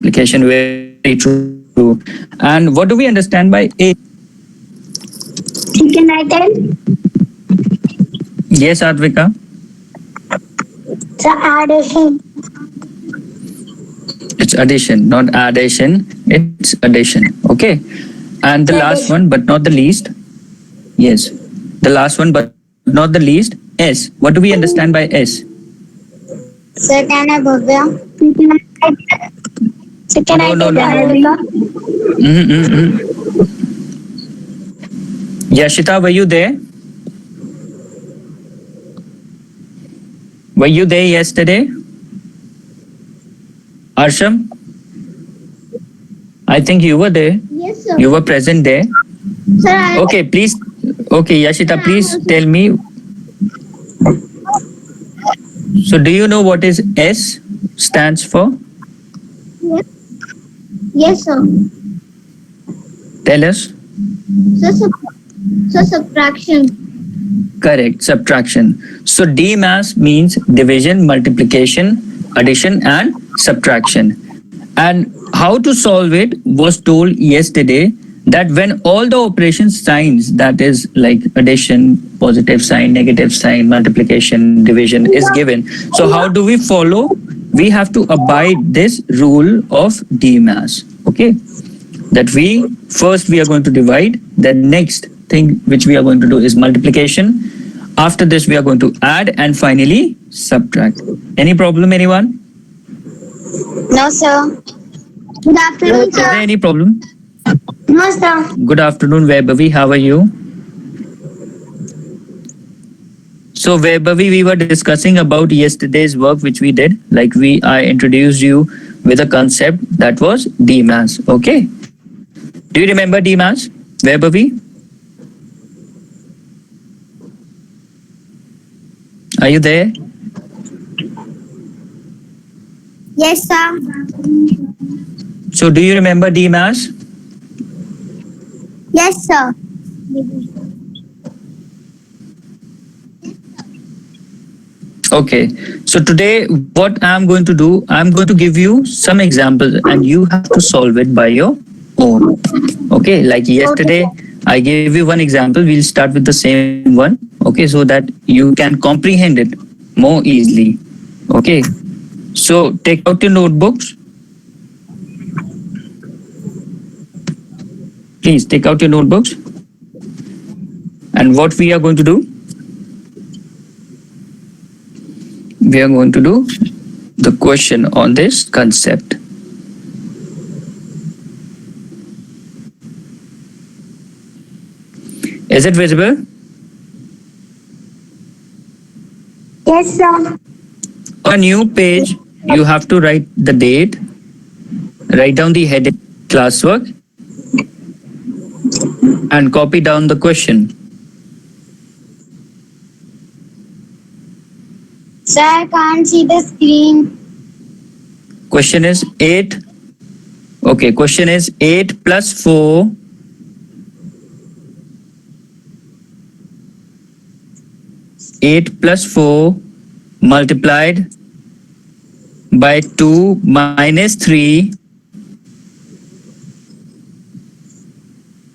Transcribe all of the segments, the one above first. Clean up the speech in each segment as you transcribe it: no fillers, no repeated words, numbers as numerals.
multiplication. Very true. And what do we understand by a? Can I tell? Yes, Advika. The addition. It's addition, not addition. It's addition. Okay. And the last one, Addition. but not the least. Yes. The last one, but not the least. S. What do we understand by S? Sir, can I Bhavya? So can No, I no, take no, no. Advika? Yashita, were you there? Were you there yesterday? Arsham, I think you were there. Yes, sir. You were present there. Sir, I Okay, please. Okay, Yashita, please tell me. So, do you know what is S stands for? yes, sir. Tell us. So, so subtraction. Correct, subtraction. So, D mass means division, multiplication, addition, and subtraction. And how to solve it was told yesterday that when all the operation signs, that is like addition, positive sign, negative sign, multiplication, division is given. So how do we follow? We have to abide this rule of D mass. Okay, that we are going to divide. The next thing which we are going to do is multiplication. After this we are going to add, and finally subtract. Any problem, anyone? No, sir. Good afternoon, Is there sir. any problem? No, sir. Good afternoon, Vaibhavi. How are you? So, Vaibhavi, we were discussing about yesterday's work which we did. Like I introduced you with a concept that was DMAS. Okay. Do you remember DMAS, Vaibhavi? Are you there? Yes, sir. So, do you remember DMAS? Yes, sir. Okay. So today what I'm going to do, I'm going to give you some examples and you have to solve it by your own. Okay. Like Okay, yesterday, sir. I gave you one example. We'll start with the same one. Okay. So that you can comprehend it more easily. Okay. So take out your notebooks. Please take out your notebooks. And what we are going to do, we are going to do the question on this concept. Is it visible? Yes, sir. On a new page, you have to write the date, write down the heading, classwork, and copy down the question. Sir, I can't see the screen. Question is 8. Okay, question is 8 plus 4. 8 plus 4 multiplied by 2 minus 3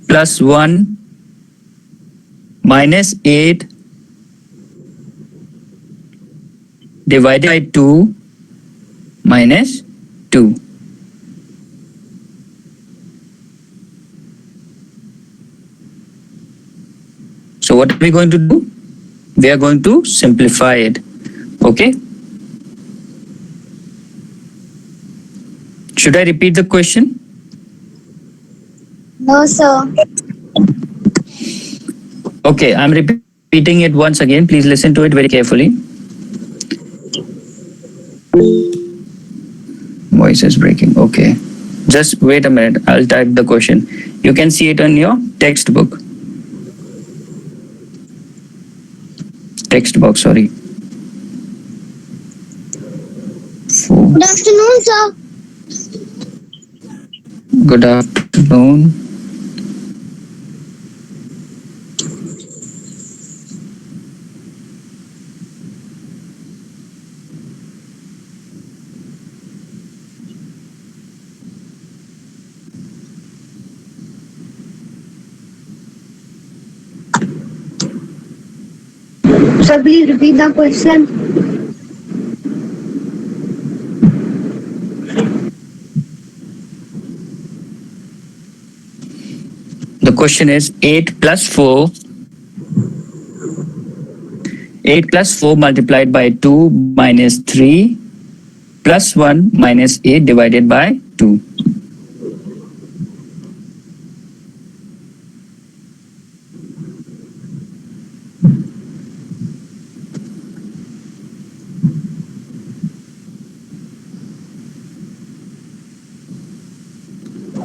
plus 1 minus 8 divided by 2 minus 2. So what are we going to do? We are going to simplify it. Okay. Should I repeat the question? No, sir. Okay, I'm repeating it once again. Please listen to it very carefully. Voice is breaking. Okay. Just wait a minute. I'll type the question. You can see it on your textbook. Text box, sorry. Four. Good afternoon, sir. Good afternoon. Sir, please repeat the question. The question is 8 plus 4. 8 plus 4 multiplied by 2 minus 3 plus 1 minus 8 divided by 2.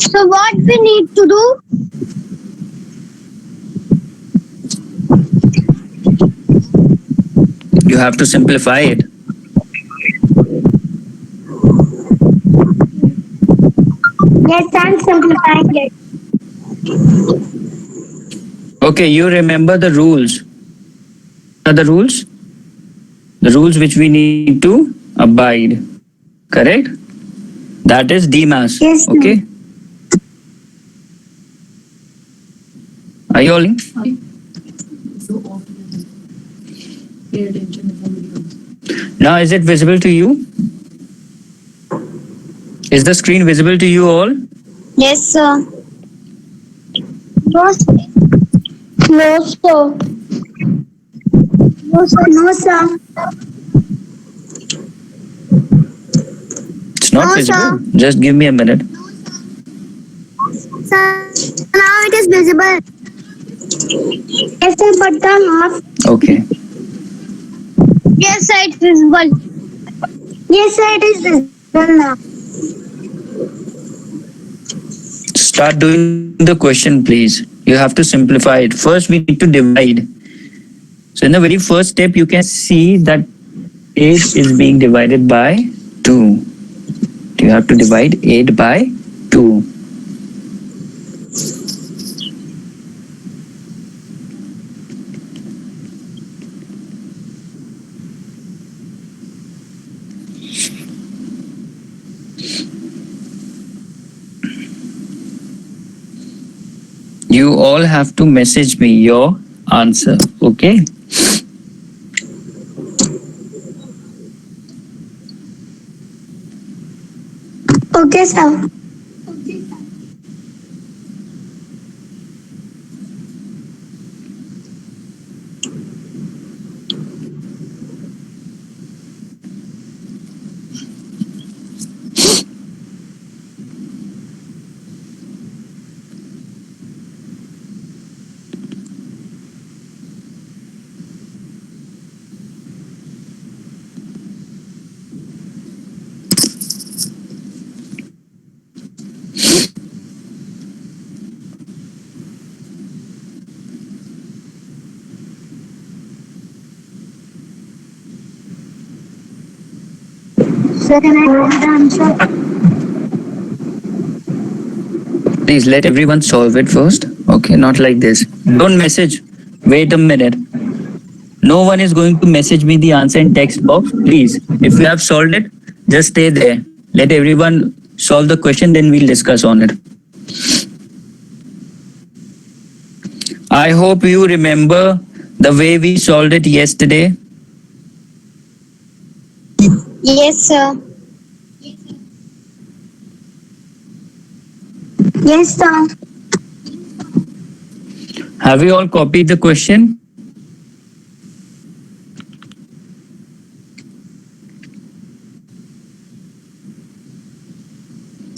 So what we need to do? You have to simplify it. Yes, I'm simplifying it. Okay, you remember the rules. What are the rules? The rules which we need to abide. Correct? That is DMAS. Yes, sir. Okay. Are you all in? Now, is it visible to you? Is the screen visible to you all? Yes, sir. No, sir. No, sir. No, sir. No, sir. It's not No, visible. sir. Just give me a minute. Sir, now it is visible. Yes, sir, but the half. Okay. Yes, sir, it's visible. Yes, sir, it is visible now. Start doing the question, please. You have to simplify it. First, we need to divide. So, in the very first step, you can see that 8 is being divided by 2. You have to divide 8 by 2. You all have to message me your answer. Okay. Okay, sir. Sir, can I know the answer? Please let everyone solve it first. Okay, not like this. Don't message. Wait a minute. No one is going to message me the answer in text box. Please, if you have solved it, just stay there. Let everyone solve the question, then we'll discuss on it. I hope you remember the way we solved it yesterday. Yes, sir. Yes, sir. Have you all copied the question?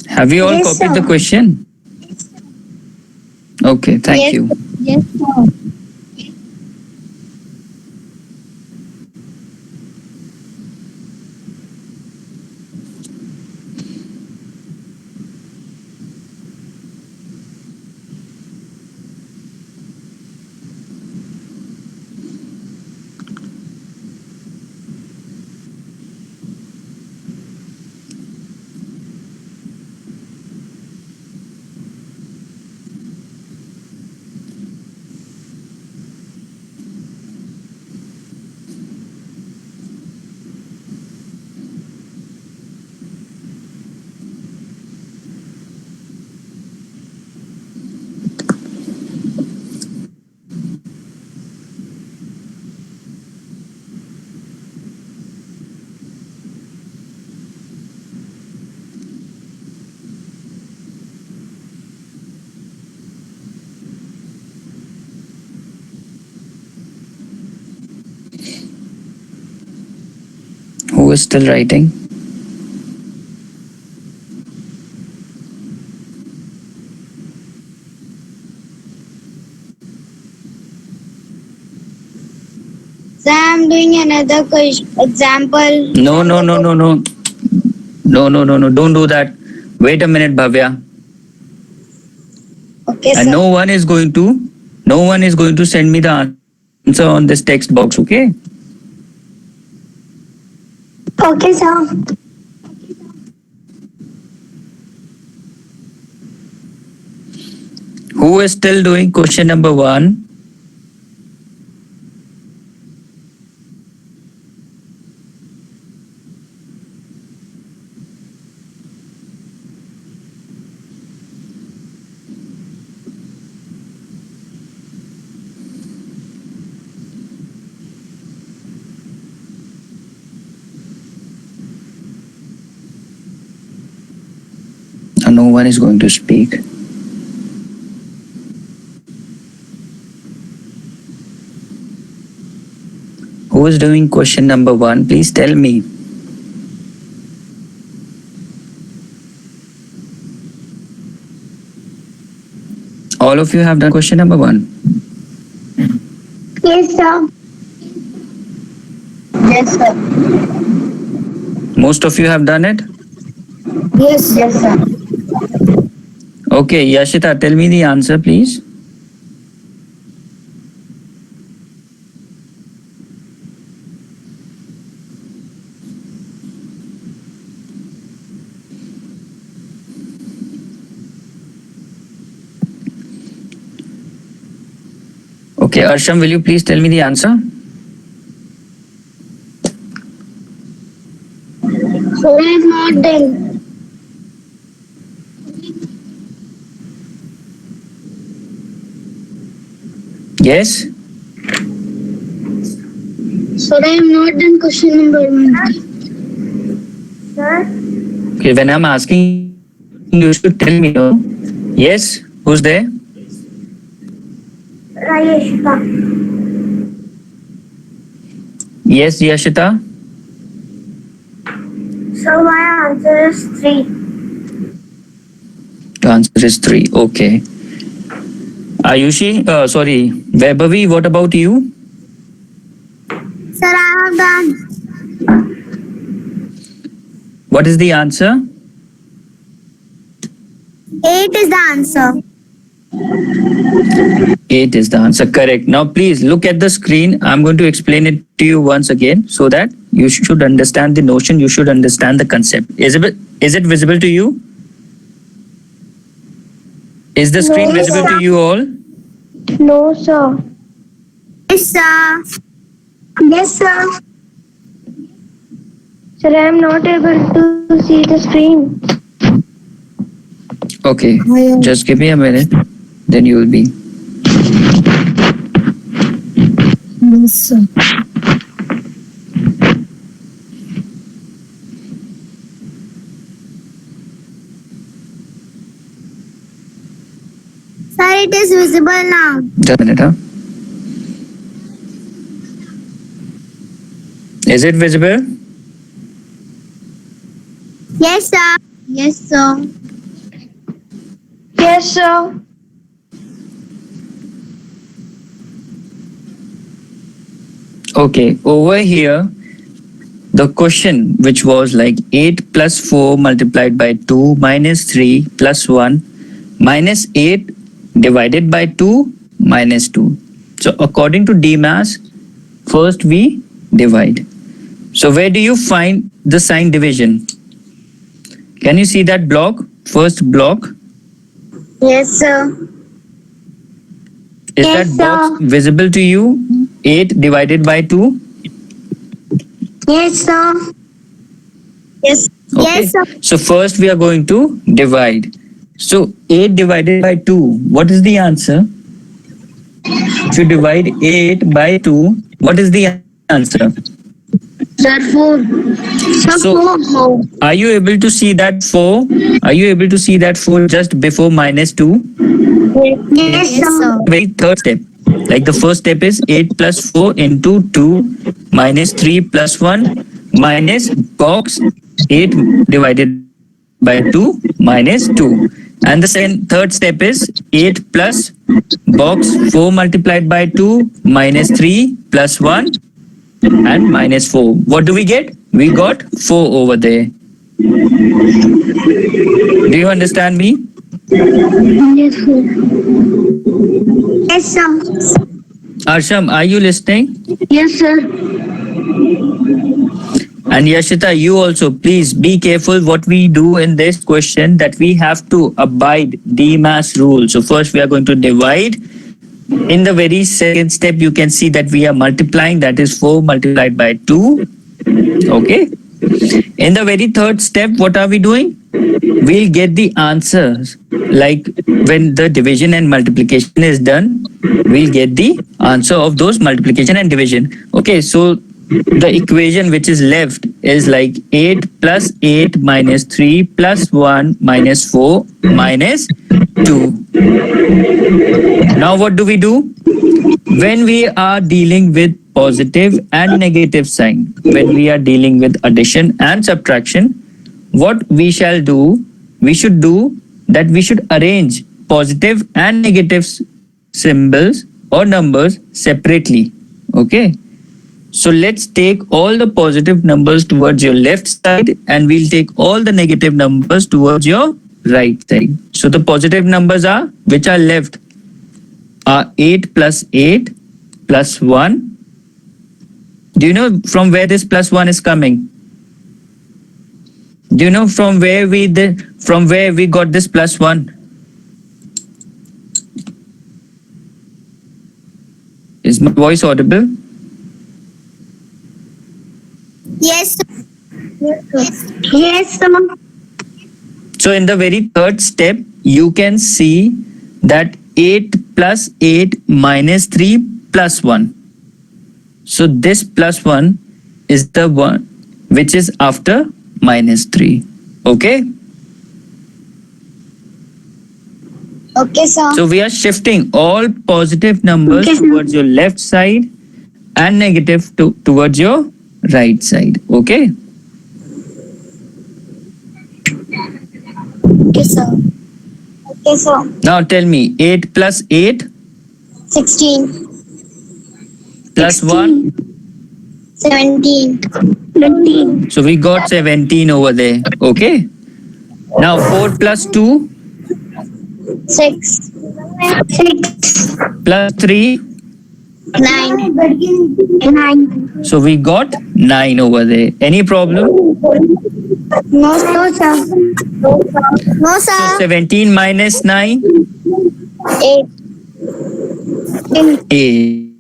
Have you all Yes, copied the sir. question? Okay, thank Yes. you. Yes, sir. Who is still writing? So I'm doing another example. No. Don't do that. Wait a minute, Bhavya. Okay, And sir. no one is going to send me the answer on this text box, okay? Okay, sir. Who is still doing question number 1? No one is going to speak. Who is doing question number 1? Please tell me. All of you have done question number 1. Yes, sir. Yes, sir. Most of you have done it? Yes, sir. Okay, Yashita, tell me the answer, please. Okay, Arsham, will you please tell me the answer? So I'm not done. Yes? So I'm not done question number 1. Sir? Okay, when I'm asking, you should tell me, no? Yes? Who's there? Rayeshka. Yes, Yashita? So my answer is 3. The answer is 3. Okay. Ayushi, sorry, Vaibhavi, what about you? Sir, I have done. What is the answer? 8 is the answer. 8 is the answer. Correct. Now, please look at the screen. I'm going to explain it to you once again so that you should understand the notion. You should understand the concept. Is it visible to you? Is the screen No, visible sir. to you all? No, sir. Yes, sir. Yes, sir. Sir, I am not able to see the screen. Okay. Just give me a minute. Then you will be. Yes, sir. Sir, it is visible now. Just a minute, huh? Is it visible? Yes, sir. Yes, sir. Yes, sir. Okay. Over here, the question which was like 8 plus 4 multiplied by 2 minus 3 plus 1 minus 8 divided by 2 minus 2. So according to DMAS, first we divide. So where do you find the sign division? Can you see that block? First block. Yes, sir. Is Yes, that box visible to you? 8 divided by 2? Yes, sir. Yes. Okay. Yes, sir. So first we are going to divide. So 8 divided by 2, what is the answer? If you divide 8 by 2, what is the answer? Sir, 4. Sir, So- 4. Are you able to see that 4? Are you able to see that 4 just before minus 2? Yes, sir. Very third step. Like the first step is 8 plus 4 into 2 minus 3 plus 1 minus box 8 divided by 2 minus 2. And the third step is 8 plus box 4 multiplied by 2 minus 3 plus 1 and minus 4. What do we get? We got 4 over there. Do you understand me? Yes, sir. Yes, sir. Arsham, are you listening? Yes, sir. And Yashita, you also, please be careful what we do in this question, that we have to abide DMAS rule. So first we are going to divide. In the very second step, you can see that we are multiplying, that is 4 multiplied by 2. Okay. In the very third step, what are we doing? We'll get the answers. Like when the division and multiplication is done, we'll get the answer of those multiplication and division. Okay, so the equation which is left is like 8 plus 8 minus 3 plus 1 minus 4 minus 2. Now what do we do? When we are dealing with positive and negative sign, when we are dealing with addition and subtraction, what we shall do, we should do that we should arrange positive and negative symbols or numbers separately. Okay. So let's take all the positive numbers towards your left side and we'll take all the negative numbers towards your right side. So the positive numbers are, which are left, are 8 plus 8 plus 1. Do you know from where this plus 1 is coming? Do you know from where we got this plus 1? Is my voice audible? Yes, sir. Yes, sir. So in the very third step, you can see that 8 plus 8 minus 3 plus 1. So this plus 1 is the one which is after minus 3. Okay? Okay, sir. So we are shifting all positive numbers Okay, sir. towards your left side and negative towards your right side. Okay? Okay, sir. Okay, sir. Now tell me, 8 plus 8 16. plus 1. 17. 17. So we got 17 over there. Okay? Now 4 plus 2 6. 6. plus 3. 9. 9. So we got 9 over there. Any problem? No, sir. No, So sir. 17 minus 9? 8. 8.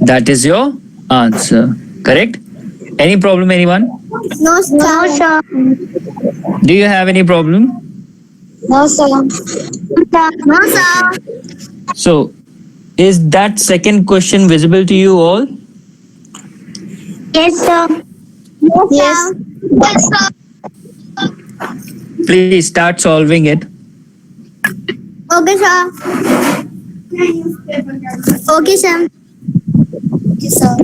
That is your answer. Correct? Any problem, anyone? No, sir. No, sir. Do you have any problem? No, sir. No, sir. So, is that second question visible to you all? Yes, sir. Yes. Yes, sir. Please start solving it. Okay, sir. Okay, sir. Okay, sir.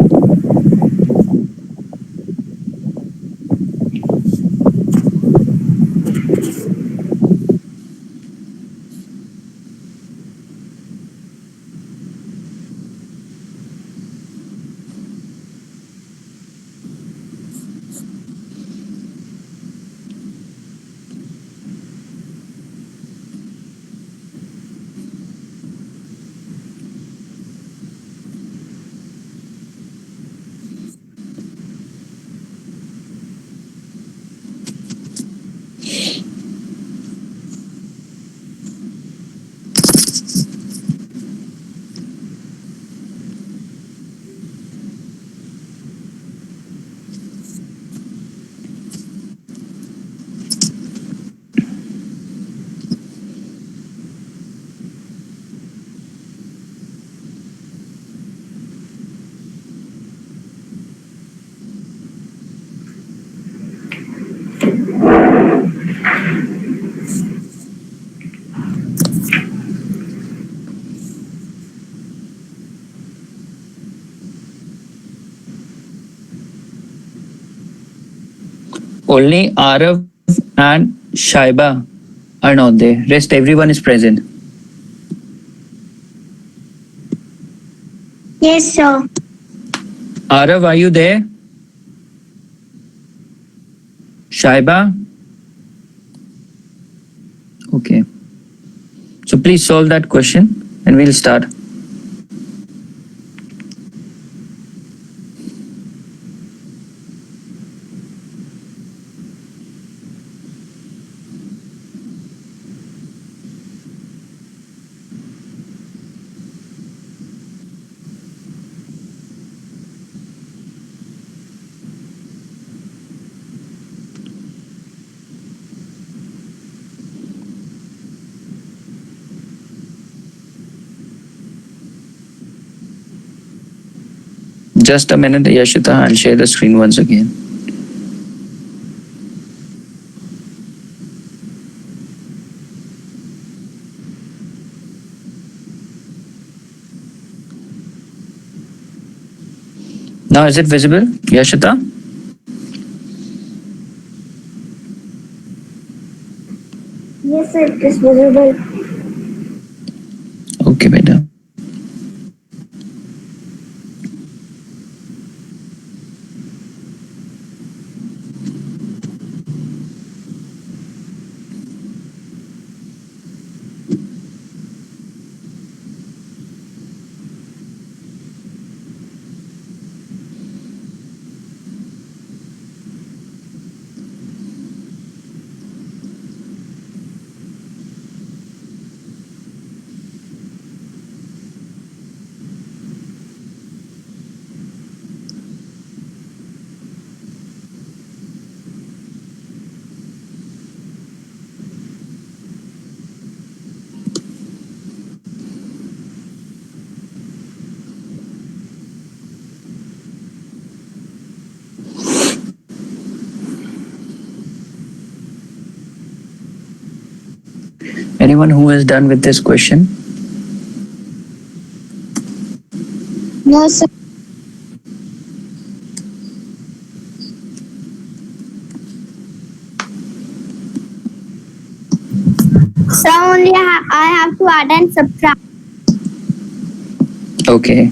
Only Arav and Shaiba are not there. Rest everyone is present. Yes, sir. Arav, are you there? Shaiba? Okay. So please solve that question and we'll start. Just a minute, Yashita. I'll share the screen once again. Now, is it visible, Yashita? Yes, sir, it is visible. Okay, beta. Anyone who is done with this question? No, sir. So only I have to add and subtract. Okay.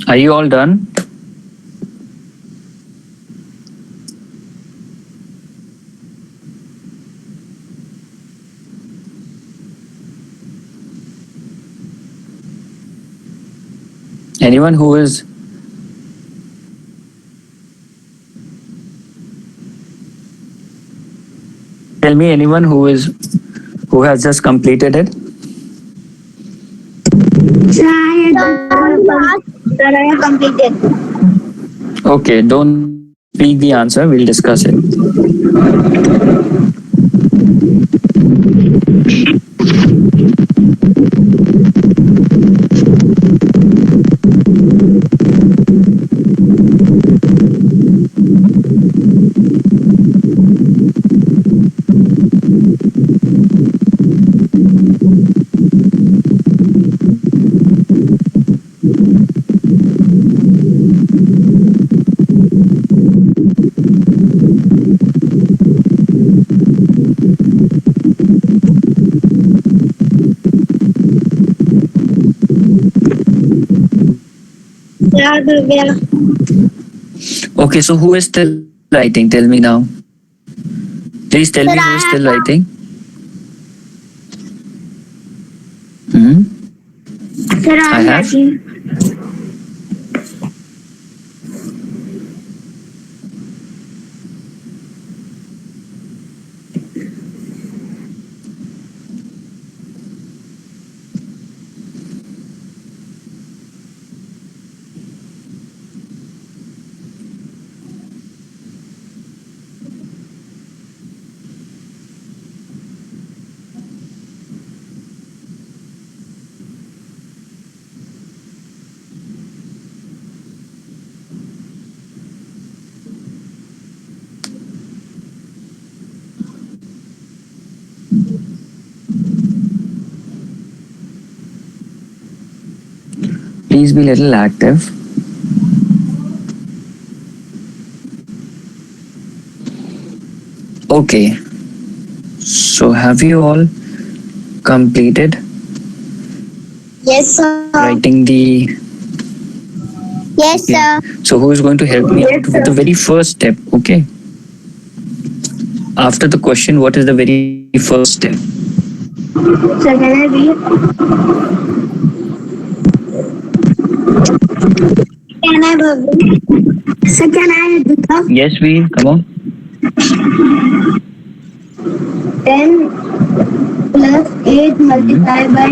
Are you all done? Anyone who is tell me anyone who has just completed it? Sir, I have completed. Okay, don't speak the answer, we'll discuss it. Yeah, Divya. Okay, so who is still writing? Tell me now. Please tell Sir, me who is I still have writing. Hmm. Sir, I I'm have. writing. Please be little active. Okay. So have you all completed Yes, sir. writing the? Yes, Okay. sir. So who is going to help me Yes, out with sir. the very first step? Okay. After the question, what is the very first step? Sir, can I read? Can I, Bhavin? Sir, can I do the Yes, Veer. Come on. 10 plus 8 multiplied by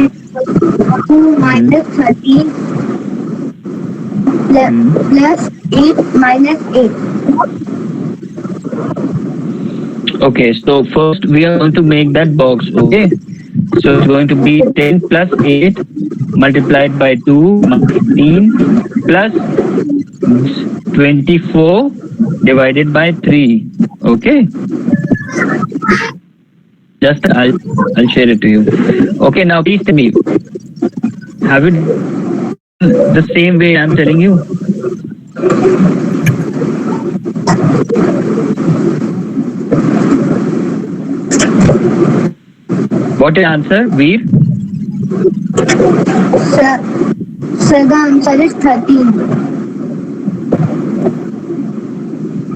2 Hmm. minus 13 Hmm. plus 8 minus 8. Okay. So first we are going to make that box. Okay. So it's going to be 10 plus 8 multiplied by 2 minus 15 plus 24 divided by 3. Okay. Just I'll share it to you. Okay. Now please tell me, have you done the same way I'm telling you? What is the answer, Veer? Sir, sir, the answer is 13.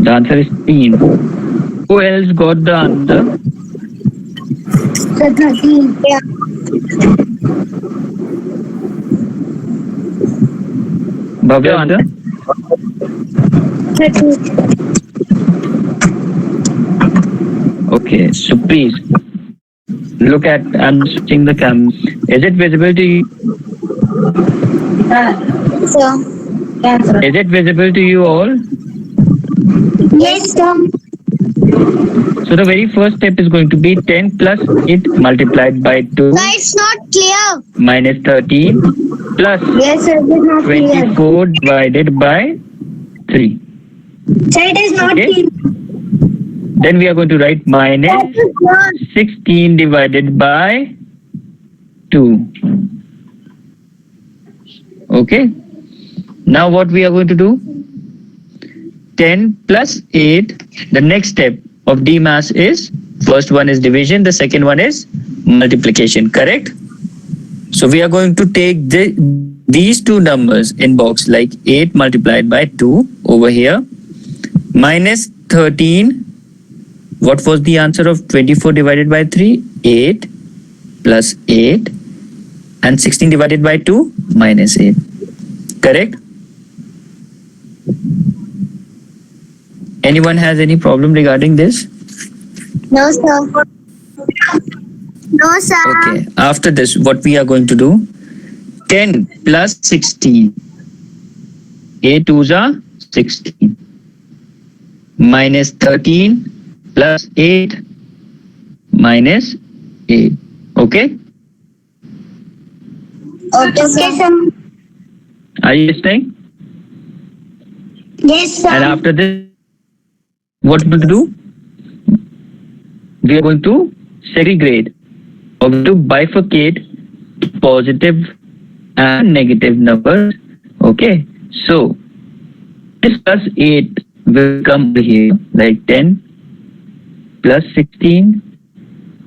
The answer is 13. Who else got the answer? Sir, 13. Yeah. Bhavya answer? 13. Okay. So please look at. I'm switching the camera. Is it visible to you? Sir. Yes, sir. Is it visible to you all? Yes, sir. So the very first step is going to be 10 plus 8 multiplied by 2 Sir, it's not clear. minus 13 plus Yes, sir, it is not clear. 24 divided by 3. Sir, it is not Okay. clear. Then we are going to write minus 16 divided by 2. Okay. Now what we are going to do? 10 plus 8. The next step of DMAS is, first one is division, the second one is multiplication, correct? So we are going to take these two numbers in box, like 8 multiplied by 2 over here, minus 13. What was the answer of 24 divided by 3? 8 plus 8, and 16 divided by 2 minus 8. Correct? Anyone has any problem regarding this? No, sir. No, sir. Okay. After this, what we are going to do? 10 plus 16. 8 twos are 16. Minus 13 plus 8 minus 8. Okay? Okay, sir. Are you listening? Yes, sir. And after this, what we will do? We are going to segregate or to bifurcate positive and negative numbers. Okay, so this plus 8 will come here like 10 plus 16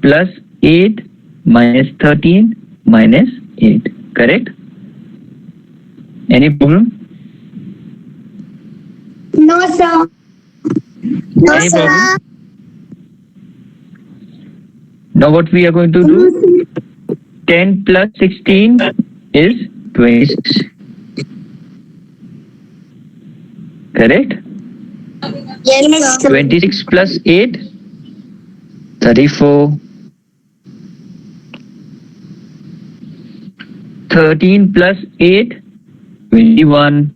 plus 8 minus 13 minus 8. Correct? Any problem? sir. No, Any sir. problem? Now what we are going to do? 10 plus 16 is 26. Correct? Yes, sir. 26 plus 8, 34. 13 plus 8, 21.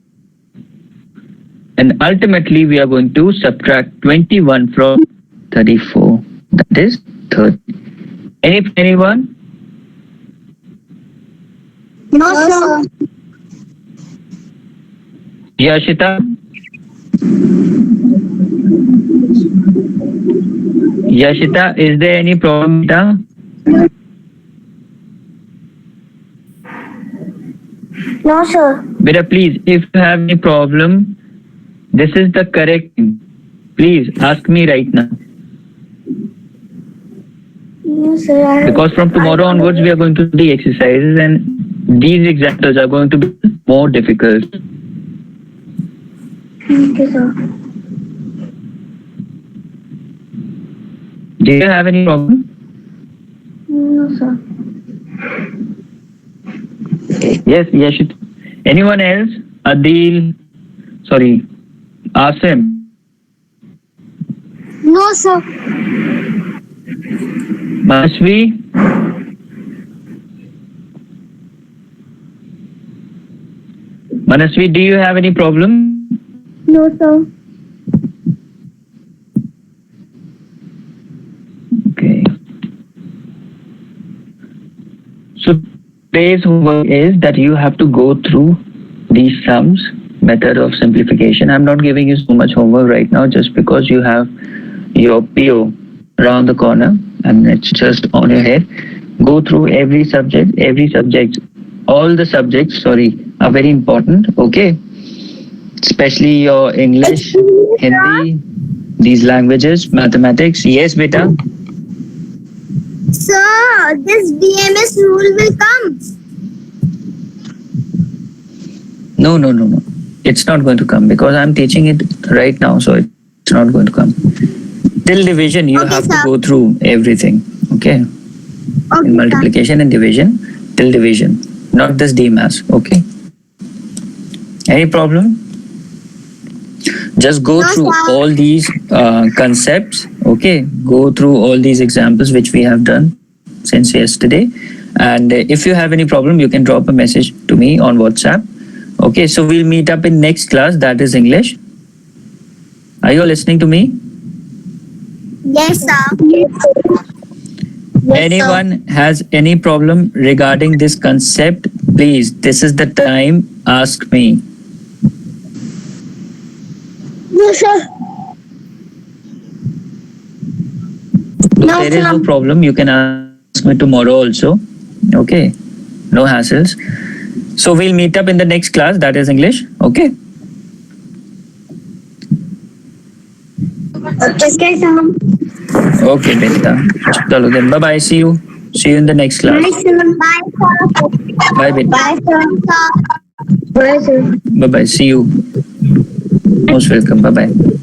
And ultimately we are going to subtract 21 from 34. That is 30. Anyone? No, sir. Yashita? Yashita, is there any problem? Beta? No, sir. Beta, please, if you have any problem, this is the correct thing. Please ask me right now. No, sir. Because from tomorrow onwards, we are going to do the exercises and these examples are going to be more difficult. Thank you, sir. Do you have any problem? No, sir. Yes, Yashita. Anyone else? Adil? Sorry, Asim? No, sir. Masvi? Manasvi, do you have any problem? No, sir. Okay. So today's homework is that you have to go through these sums, method of simplification. I'm not giving you so much homework right now just because you have your PO around the corner and it's just on your head. Go through every subject, all the subjects, are very important, okay? Especially your English, Hindi, these languages, mathematics. Yes, beta. Sir, this BMS rule will come. No. It's not going to come because I'm teaching it right now, so it's not going to come. Till division, you Okay, have to sir. go through everything, okay? Okay, In sir. multiplication and division, till division, not this DMAS, okay? Any problem? Just go No, through sir. all these concepts, okay? Go through all these examples which we have done since yesterday. And if you have any problem, you can drop a message to me on WhatsApp. Okay, so we'll meet up in next class, that is English. Are you all listening to me? Yes, sir. Yes, sir. Anyone has any problem regarding this concept, please, this is the time, ask me. No, sir. No, There is no sir. problem, you can ask me tomorrow also. Okay, no hassles. So we'll meet up in the next class, that is English. Okay. Okay, sir. Okay, beta. Chalo then. Bye bye. See you. See you in the next class. Bye, sir. Bye, sir. Bye, beta. Bye, sir. Bye, sir. Bye bye. See you. Most welcome. Bye bye.